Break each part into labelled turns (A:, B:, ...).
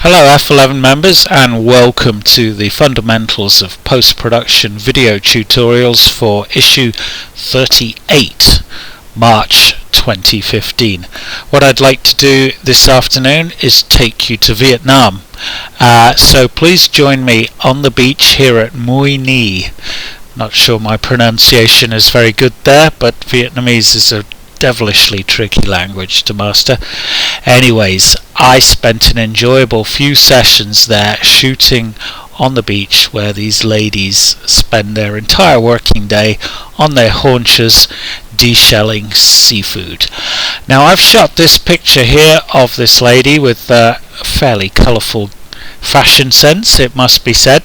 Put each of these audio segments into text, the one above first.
A: Hello F11 members and welcome to the Fundamentals of Post-Production video tutorials for issue 38, March 2015. What I'd like to do this afternoon is take you to Vietnam. So please join me on the beach here at Mui Ne. Not sure my pronunciation is very good there, but Vietnamese is a devilishly tricky language to master. Anyways, I spent an enjoyable few sessions there shooting on the beach where these ladies spend their entire working day on their haunches deshelling seafood. Now I've shot this picture here of this lady with a fairly colourful fashion sense, it must be said,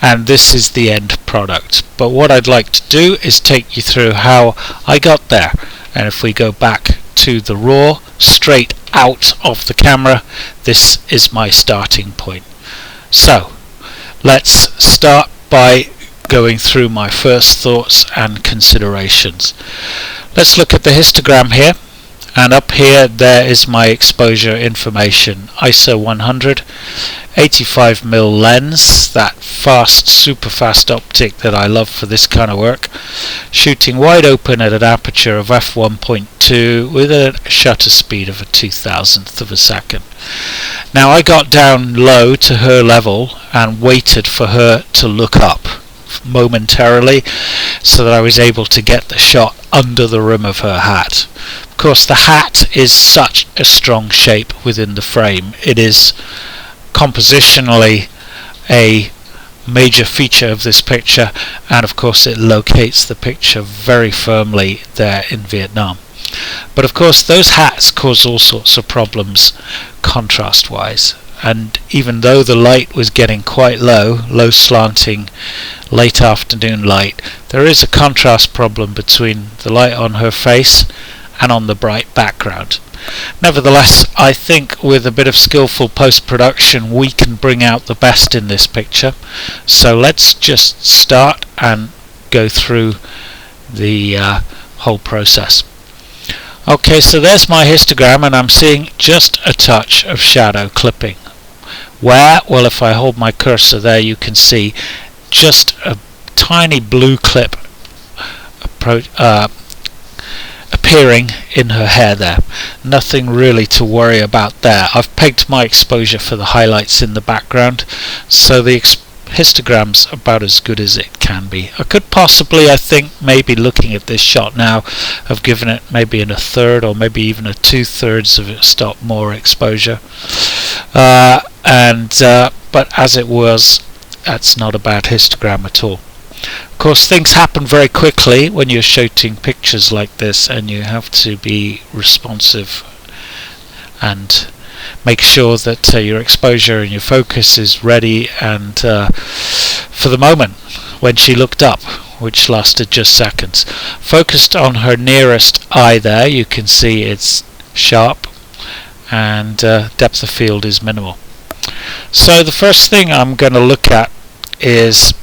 A: and this is the end product. But what I'd like to do is take you through how I got there. And if we go back to the raw, straight out of the camera, this is my starting point. So, let's start by going through my first thoughts and considerations. Let's look at the histogram here, and up here there is my exposure information. ISO 100, 85mm lens, that fast, super fast optic that I love for this kind of work, shooting wide open at an aperture of f1.2 with a shutter speed of a 2,000th of a second. Now I got down low to her level and waited for her to look up momentarily so that I was able to get the shot under the rim of her hat. Of course, the hat is such a strong shape within the frame. It is compositionally a major feature of this picture, and of course it locates the picture very firmly there in Vietnam. But of course those hats cause all sorts of problems contrast wise, and even though the light was getting quite low slanting late afternoon light, there is a contrast problem between the light on her face and on the bright background. Nevertheless, I think with a bit of skillful post-production we can bring out the best in this picture. So let's just start and go through the whole process. Okay, so there's my histogram and I'm seeing just a touch of shadow clipping. Where? Well, if I hold my cursor there you can see just a tiny blue clip appearing in her hair there. Nothing really to worry about there. I've pegged my exposure for the highlights in the background, so the histogram's about as good as it can be. I could possibly, I think, maybe looking at this shot now, have given it maybe in a third or maybe even a 2/3 of a stop more exposure. But as it was, that's not a bad histogram at all. Of course, things happen very quickly when you're shooting pictures like this, and you have to be responsive and make sure that your exposure and your focus is ready. And for the moment when she looked up, which lasted just seconds, focused on her nearest eye there, you can see it's sharp and depth of field is minimal. So the first thing I'm going to look at is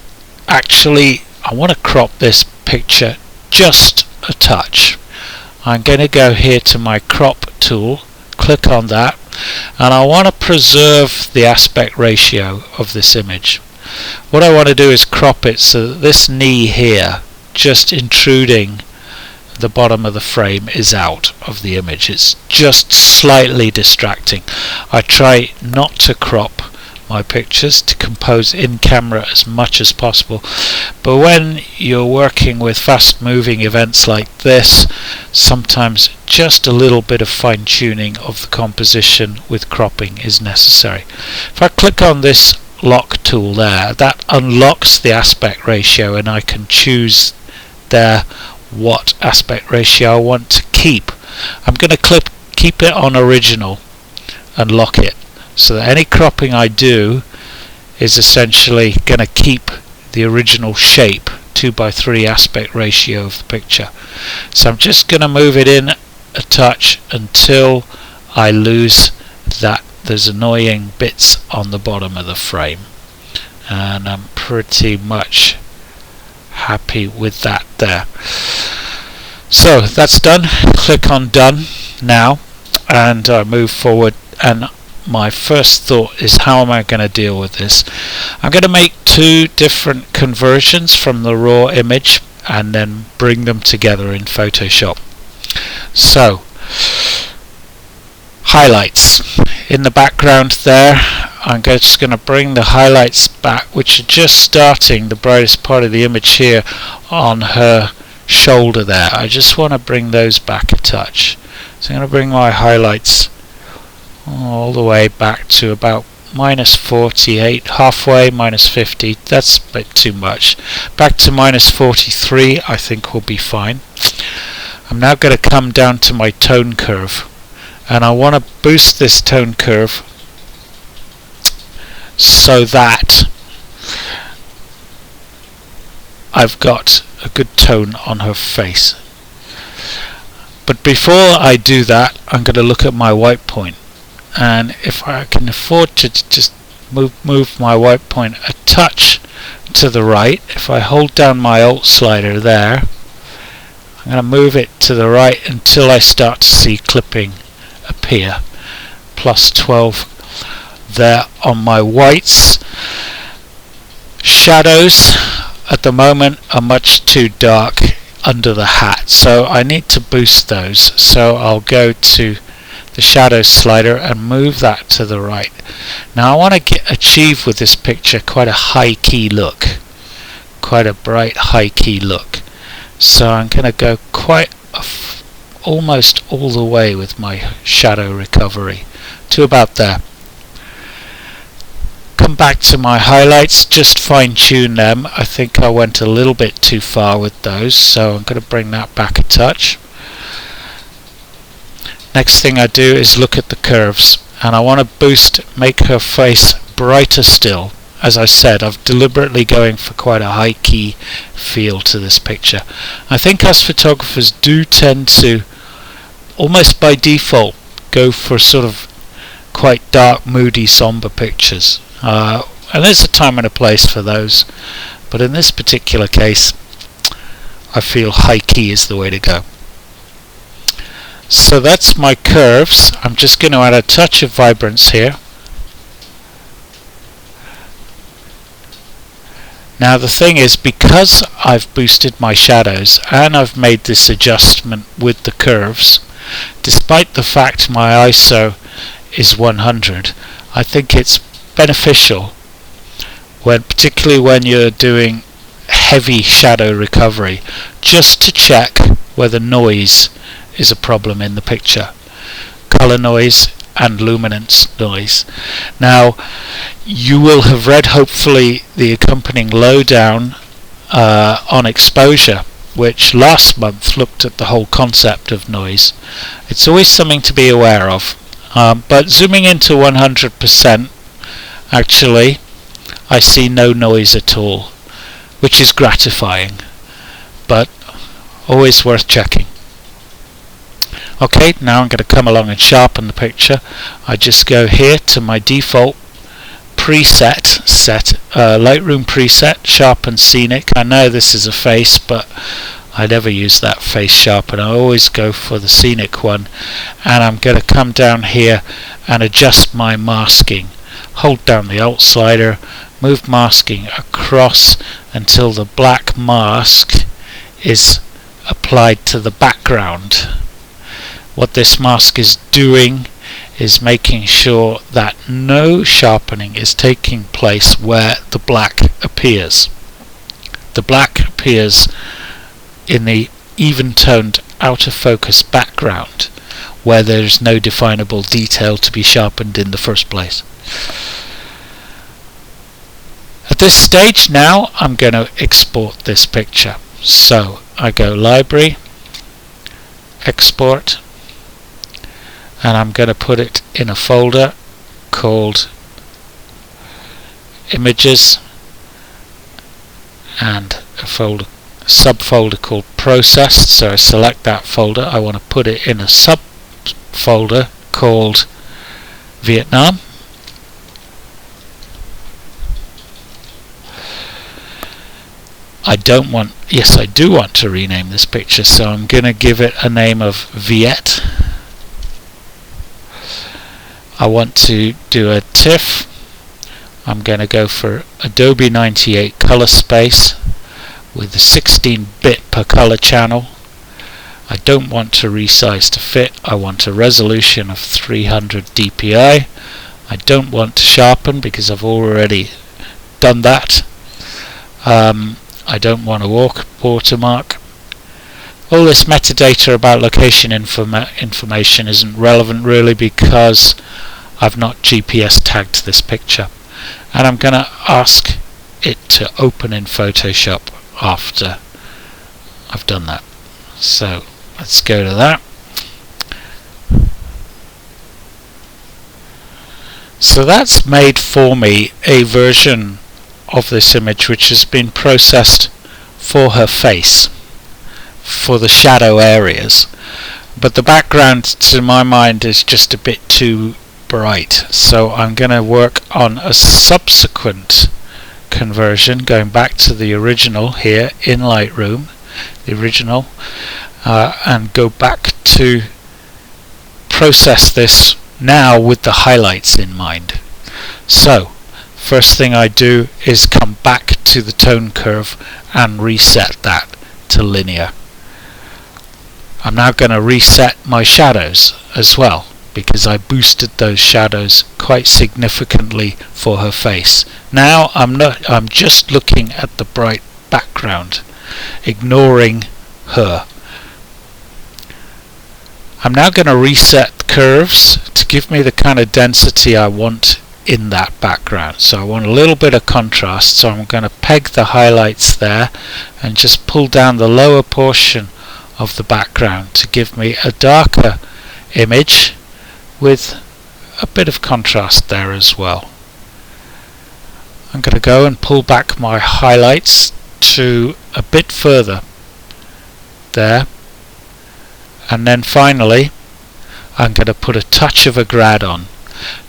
A: actually I want to crop this picture just a touch. I'm going to go here to my crop tool, click on that, and I want to preserve the aspect ratio of this image. What I want to do is crop it so that this knee here, just intruding the bottom of the frame, is out of the image. It's just slightly distracting. I try not to crop my pictures, to compose in camera as much as possible, but when you're working with fast moving events like this, sometimes just a little bit of fine tuning of the composition with cropping is necessary. If I click on this lock tool there, that unlocks the aspect ratio and I can choose there what aspect ratio I want to keep. I'm going to keep it on original and lock it, so that any cropping I do is essentially going to keep the original shape 2:3 aspect ratio of the picture. So I'm just going to move it in a touch until I lose those annoying bits on the bottom of the frame, and I'm pretty much happy with that there. So that's done. Click on done now, and I move forward, and my first thought is, how am I going to deal with this? I'm going to make two different conversions from the raw image and then bring them together in Photoshop. So, highlights. In the background there, I'm just going to bring the highlights back, which are just starting the brightest part of the image here on her shoulder there. I just want to bring those back a touch. So I'm going to bring my highlights all the way back to about -48, halfway, -50. That's a bit too much. Back to -43 I think will be fine. I'm now going to come down to my tone curve, and I want to boost this tone curve so that I've got a good tone on her face. But before I do that, I'm going to look at my white point, and if I can afford to just move my white point a touch to the right, if I hold down my Alt slider there, I'm going to move it to the right until I start to see clipping appear. +12 there on my whites. Shadows at the moment are much too dark under the hat, so I need to boost those. So I'll go to the shadow slider and move that to the right. Now I want to achieve with this picture quite a high key look, quite a bright high key look. So I'm going to go almost all the way with my shadow recovery to about there. Come back to my highlights, just fine tune them. I think I went a little bit too far with those, so I'm going to bring that back a touch. Next thing I do is look at the curves, and I want to make her face brighter still. As I said, I'm deliberately going for quite a high key feel to this picture. I think us photographers do tend to, almost by default, go for sort of quite dark, moody, somber pictures. And there's a time and a place for those, but in this particular case I feel high key is the way to go. So that's my curves. I'm just going to add a touch of vibrance here. Now the thing is, because I've boosted my shadows and I've made this adjustment with the curves, despite the fact my ISO is 100, I think it's beneficial, particularly when you're doing heavy shadow recovery, just to check whether noise is a problem in the picture. Color noise and luminance noise. Now you will have read hopefully the accompanying lowdown on exposure, which last month looked at the whole concept of noise. It's always something to be aware of, but zooming into 100%, actually I see no noise at all, which is gratifying, but always worth checking. Okay, now I'm going to come along and sharpen the picture. I just go here to my default preset, Lightroom preset, Sharpen Scenic. I know this is a face, but I never use that face sharpen. I always go for the scenic one, and I'm going to come down here and adjust my masking. Hold down the Alt slider, move masking across until the black mask is applied to the background. What this mask is doing is making sure that no sharpening is taking place where the black appears. The black appears in the even-toned out-of-focus background where there is no definable detail to be sharpened in the first place. At this stage now I'm going to export this picture. So I go Library, Export, and I'm going to put it in a folder called Images and a subfolder called Processed. So I select that folder. I want to put it in a subfolder called Vietnam. I do want to rename this picture, so I'm going to give it a name of Viet. I want to do a TIFF. I'm going to go for Adobe 98 color space with a 16-bit per color channel. I don't want to resize to fit. I want a resolution of 300 dpi. I don't want to sharpen because I've already done that. I don't want a watermark. All this metadata about location information isn't relevant really because I've not GPS tagged this picture, and I'm going to ask it to open in Photoshop after I've done that. So let's go to that. So that's made for me a version of this image which has been processed for her face, for the shadow areas, but the background to my mind is just a bit too bright, so I'm going to work on a subsequent conversion, going back to the original here in Lightroom, the original, and go back to process this now with the highlights in mind. So first thing I do is come back to the tone curve and reset that to linear. I'm now going to reset my shadows as well because I boosted those shadows quite significantly for her face. Now I'm just looking at the bright background, ignoring her. I'm now going to reset curves to give me the kind of density I want in that background. So I want a little bit of contrast, so I'm going to peg the highlights there and just pull down the lower portion of the background to give me a darker image with a bit of contrast there as well. I'm going to go and pull back my highlights to a bit further there, and then finally I'm going to put a touch of a grad on,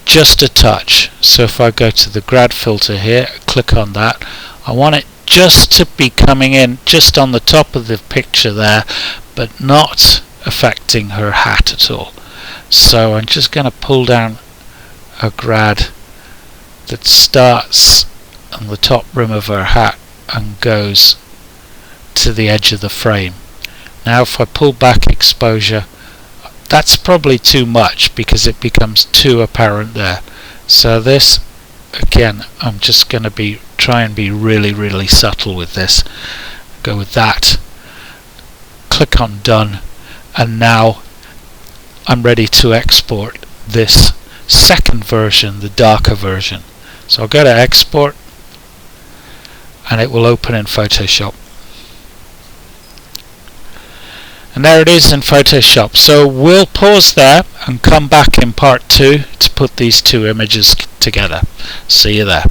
A: just a touch. So if I go to the grad filter here, click on that, I want it just to be coming in just on the top of the picture there, but not affecting her hat at all. So I'm just going to pull down a grad that starts on the top rim of her hat and goes to the edge of the frame. Now if I pull back exposure, that's probably too much because it becomes too apparent there. So this, again, I'm just going to try and be really subtle with this. Go with that, click on done, and now I'm ready to export this second version, the darker version. So I'll go to export and it will open in Photoshop. And there it is in Photoshop. So we'll pause there and come back in part 2 to put these two images together. See you there.